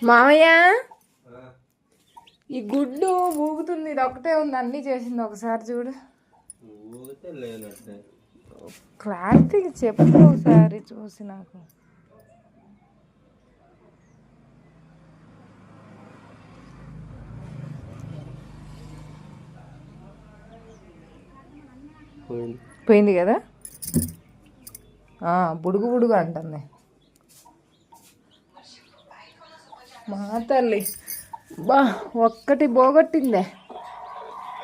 మామయ్య ఈ గుడ్డు ఊగుతుంది, ఇది ఒకటే ఉంది, అన్నీ చేసింది. ఒకసారి చూడు, క్లారిటీగా చెప్పు ఒకసారి చూసి నాకు. పోయింది కదా, బుడుగు బుడుగు అంటుంది మా తల్లి. బా ఒక్కటి పోగొట్టిందే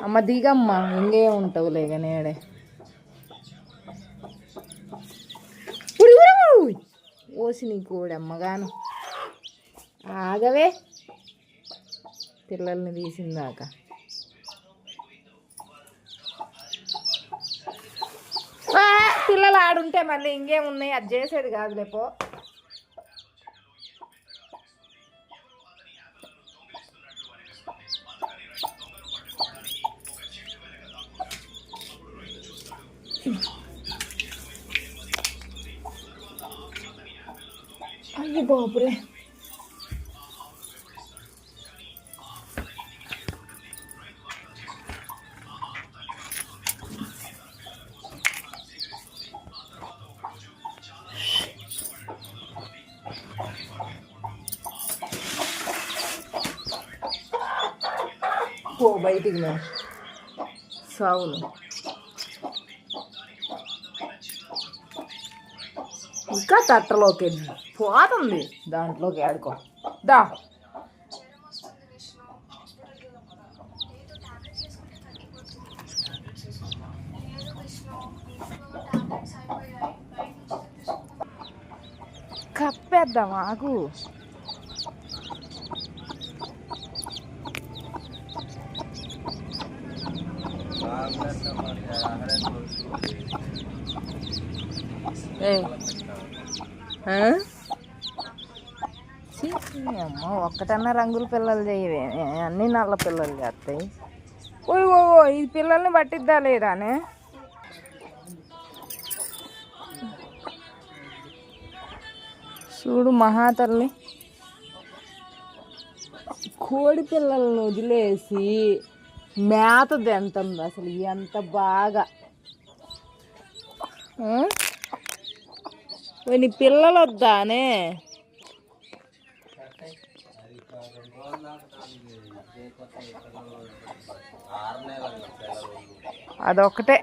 అమ్మ. దిగమ్మ, ఇంకే ఉంటావు లేక నేడే. ఓసి నీ కోడమ్మగాను, ఆగవే పిల్లల్ని తీసిందాక. పిల్లలు ఆడుంటే మళ్ళీ ఇంకేమున్నాయి, అది చేసేది కాదు లేపో. అయ్యి బాబురే, పో బయటికి మేము సావులు. ఇంకా తట్టలోకి పోతుంది, దాంట్లోకి ఆడుకో దా. కప్పేద్దాం ఆకు. అమ్మ ఒక్కటన్నా రంగుల పిల్లలు చేయవే, అన్నీ నల్ల పిల్లలు చేస్తాయి. ఓ ఈ పిల్లల్ని పట్టిద్దా లేదానే. చూడు మహాతల్లి, కోడి పిల్లలను వదిలేసి మేత తింటుంది అసలు ఎంత బాగా. నీ పిల్లలు వద్దానే. అదొక్కటే.